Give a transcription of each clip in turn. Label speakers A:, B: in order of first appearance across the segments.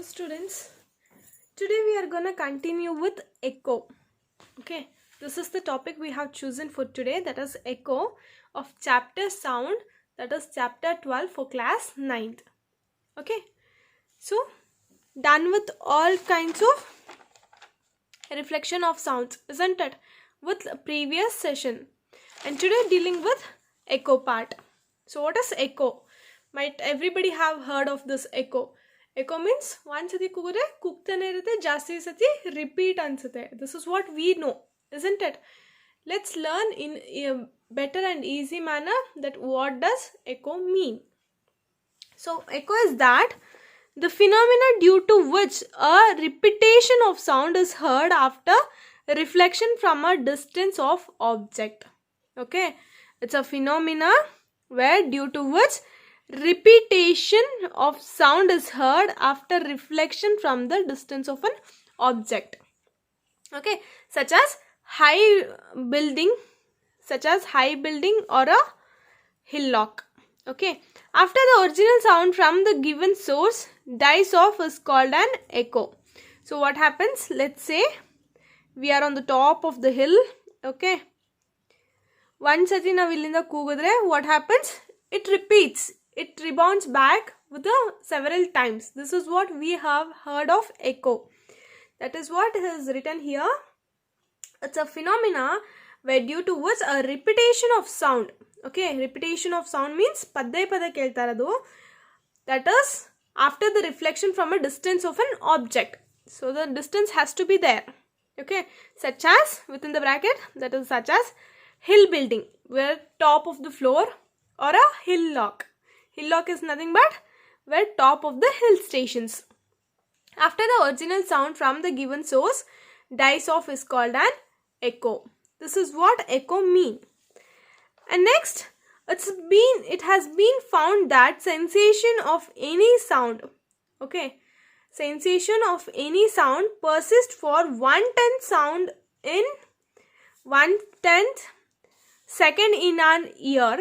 A: Hello students, today we are gonna continue with echo. Okay, this is the topic we have chosen for today, that is echo of chapter sound, that is chapter 12 for class 9th. Okay, so done with all kinds of reflection of sounds, isn't it, with previous session, and today dealing with echo part. So what is echo? Might everybody have heard of this echo? Echo means one sati kugure kugtane irutte, jasti sati repeat ansute. This is what we know, isn't it? Let's learn in a better and easy manner that what does echo mean. So echo is that the phenomena due to which a repetition of sound is heard after reflection from a distance of object. Okay, it's a phenomena where due to which repetition of sound is heard after reflection from the distance of an object. Okay, such as high building or a hillock. Okay, after the original sound from the given source dies off is called an echo. So what happens? Let's say we are on the top of the hill. Okay, once sati navu illinda kugudre, what happens? It repeats, it rebounds back with several times. This is what we have heard of echo. That is what is written here. It's a phenomena where due to which a repetition of sound. Okay, repetition of sound means padde keltaradu. That is after the reflection from a distance of an object. So the distance has to be there. Okay, such as, within the bracket, that is such as hill building, where top of the floor, or a hillock. Hillock is nothing but where top of the hill stations. After the original sound from the given source dies off is called an echo. This is what echo mean. And next, it has been found that sensation of any sound, okay, sensation of any sound persists for 1/10 sound in 1/10 second in an ear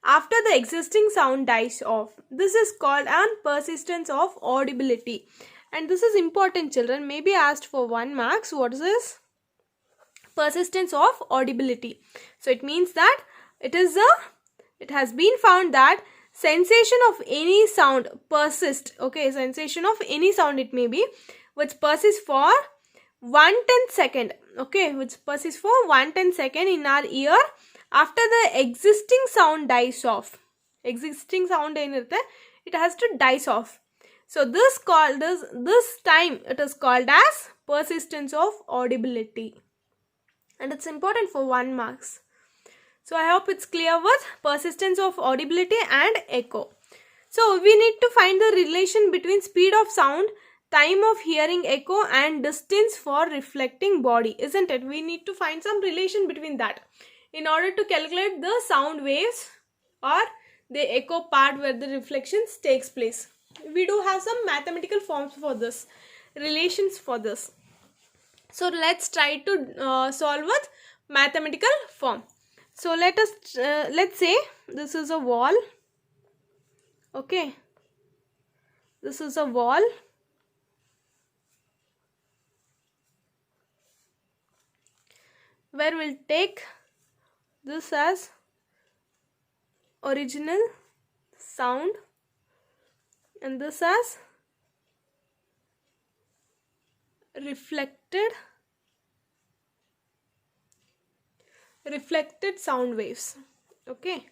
A: after the existing sound dies off. This is called an persistence of audibility. And this is important, children, may be asked for 1 marks. What is this? Persistence of audibility. So it means that it has been found that sensation of any sound persists. Okay, sensation of any sound it may be, which persists for 1/10 second. Okay, which persists for 1/10 second in our ear after the existing sound dies off. Existing sound it has to dies off. So this time it is called as persistence of audibility. And it's important for 1 marks. So I hope it's clear with persistence of audibility and echo. So we need to find the relation between speed of sound, time of hearing echo, and distance for reflecting body, isn't it? We need to find some relation between that in order to calculate the sound waves or the echo part where the reflections takes place. We do have some mathematical forms for this, relations for this. So let's try to solve with mathematical form. So let's say this is a wall. Okay, this is a wall. Where we'll take this as original sound and this as reflected sound waves. Okay,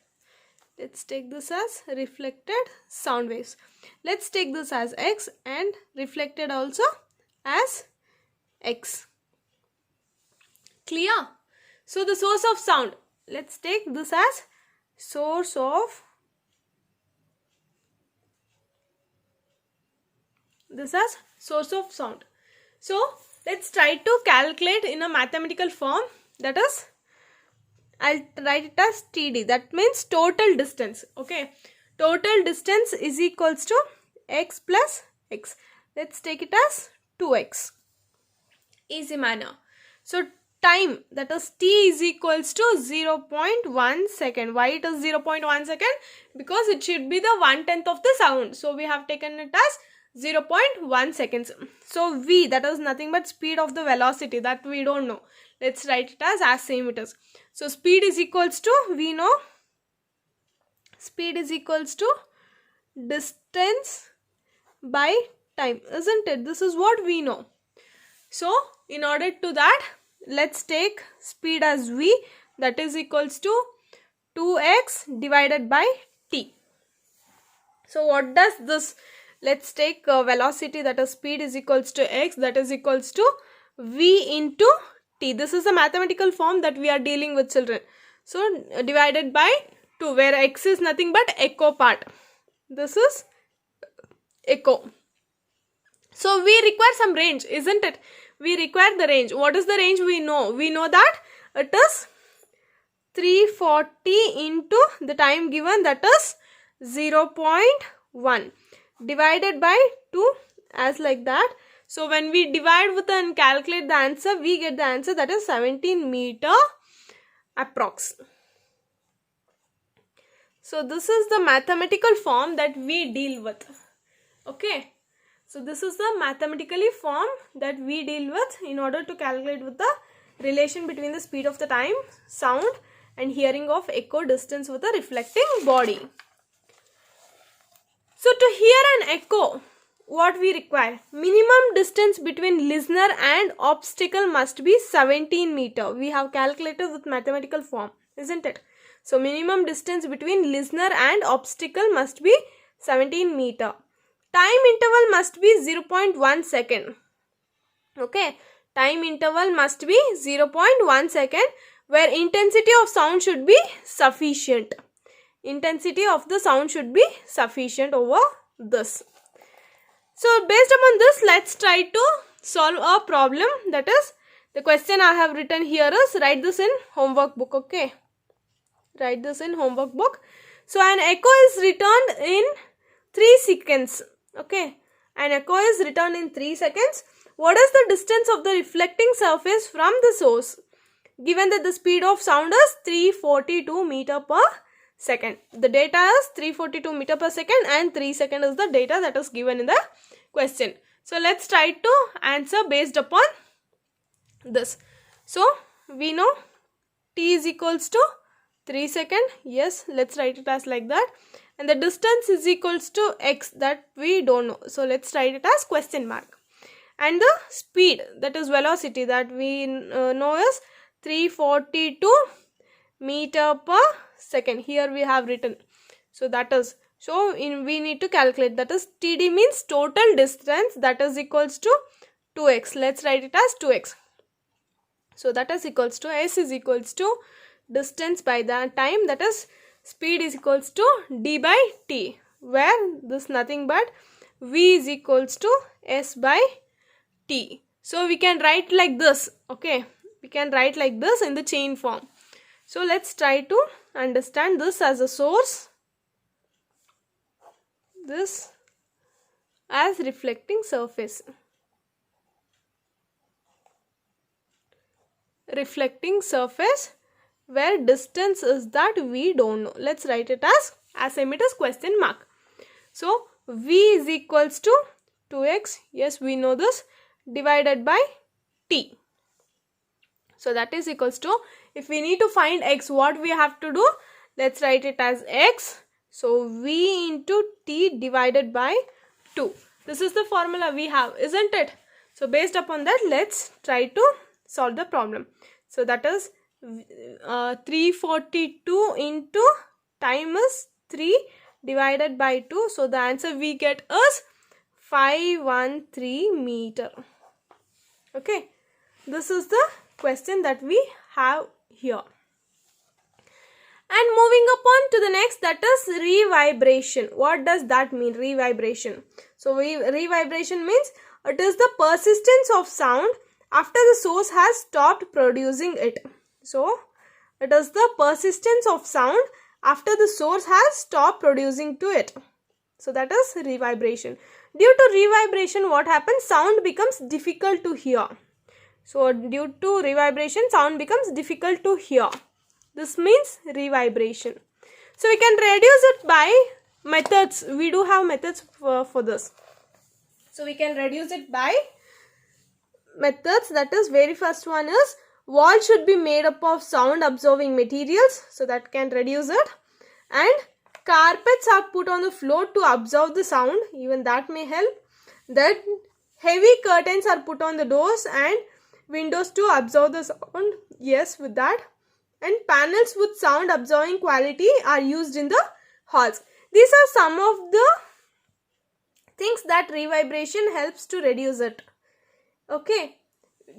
A: let's take this as reflected sound waves. Let's take this as x and reflected also as x. Clear? So the source of sound, let's take this as source of sound. So let's try to calculate in a mathematical form, that is, I'll write it as TD, that means total distance. Okay, total distance is equals to x plus x. Let's take it as 2x. Easy manner. So time, that is t, is equals to 0.1 second. Why it is 0.1 second? Because it should be the 1/10 of the sound. So we have taken it as 0.1 seconds. So v, that is nothing but speed of the velocity, that we don't know. Let's write it as same it is. So speed is equals to, we know speed is equals to distance by time, isn't it? This is what we know. So in order to that, let's take speed as v, that is equals to 2x divided by t. So what does this, let's take velocity, that is speed is equals to x, that is equals to v into t. This is a mathematical form that we are dealing with, children. So divided by 2, where x is nothing but echo part. This is echo. So we require some range, isn't it? We require the range. What is the range we know? We know that it is 340 into the time given, that is 0.1 divided by 2, as like that. So when we divide with and calculate the answer, we get the answer, that is 17 meter approx. So this is the mathematical form that we deal with. Okay. So this is the mathematically form that we deal with in order to calculate with the relation between the speed of the time, sound and hearing of echo distance with the reflecting body. So to hear an echo, what we require? Minimum distance between listener and obstacle must be 17 meter. We have calculated with mathematical form, isn't it? So minimum distance between listener and obstacle must be 17 meter. Time interval must be 0.1 second. Okay. Time interval must be 0.1 second, where intensity of sound should be sufficient. Intensity of the sound should be sufficient over this. So based upon this, let's try to solve a problem. That is, the question I have written here is, write this in homework book. Okay. Write this in homework book. So an echo is returned in 3 seconds. Okay. An echo is returned in 3 seconds. What is the distance of the reflecting surface from the source? Given that the speed of sound is 342 meter per second. The data is 342 meter per second and 3 seconds is the data that is given in the question. So let's try to answer based upon this. So we know t is equals to 3 seconds. Yes, let's write it as like that. And the distance is equals to x, that we don't know. So let's write it as question mark. And the speed, that is velocity, that we know is 342 meter per second. Here we have written. So that is, so we need to calculate, that is TD means total distance, that is equals to 2x. Let's write it as 2x. So that is equals to, S is equals to distance by the time, that is speed is equals to d by t, where this nothing but v is equals to s by t. So we can write like this. Okay, we can write like this in the chain form. So let's try to understand this as a source, this as reflecting surface. Reflecting surface, where distance is that we don't know. Let's write it as same it is question mark. So v is equals to 2x, yes we know this, divided by t. So that is equals to, if we need to find x, what we have to do? Let's write it as x. So v into t divided by 2. This is the formula we have, isn't it? So based upon that, let's try to solve the problem. So that is 342 into time is 3 divided by 2. So the answer we get is 513 meter. Okay. This is the question that we have here. And moving upon to the next, that is revibration. What does that mean, revibration? So revibration means it is the persistence of sound after the source has stopped producing it. So it is the persistence of sound after the source has stopped producing to it. So that is revibration. Due to revibration, what happens? Sound becomes difficult to hear. So due to revibration, sound becomes difficult to hear. This means revibration. So we can reduce it by methods. We do have methods for this. So we can reduce it by methods. That is, very first one is wall should be made up of sound absorbing materials, so that can reduce it. And carpets are put on the floor to absorb the sound, even that may help. Then heavy curtains are put on the doors and windows to absorb the sound, yes, with that. And panels with sound absorbing quality are used in the halls. These are some of the things that revibration helps to reduce it. Okay,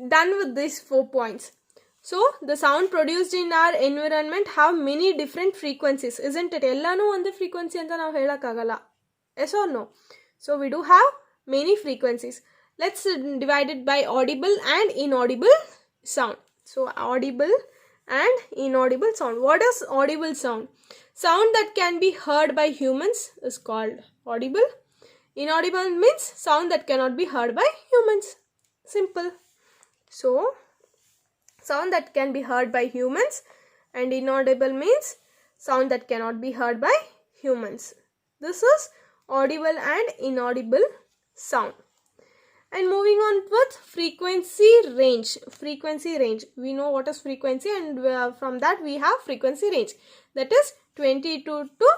A: done with these 4 points. So the sound produced in our environment have many different frequencies, isn't it? Ellanu onde frequency anta navu helakagalla. Yes or no? So we do have many frequencies. Let's divide it by audible and inaudible sound. So audible and inaudible sound. What is audible sound? Sound that can be heard by humans is called audible. Inaudible means sound that cannot be heard by humans. Simple. So sound that can be heard by humans, and inaudible means sound that cannot be heard by humans. This is audible and inaudible sound. And moving on with frequency range. Frequency range. We know what is frequency, and from that we have frequency range. That is 22 to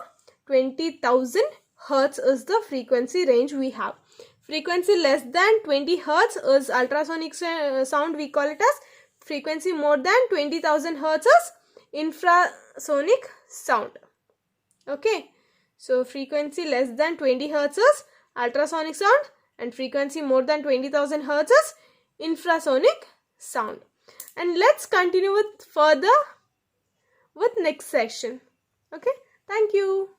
A: 20,000 hertz is the frequency range we have. Frequency less than 20 hertz is ultrasonic sound, we call it as. Frequency more than 20,000 hertz is infrasonic sound. Okay. So frequency less than 20 hertz is ultrasonic sound, and frequency more than 20,000 hertz is infrasonic sound. And let's continue with further with next section. Okay. Thank you.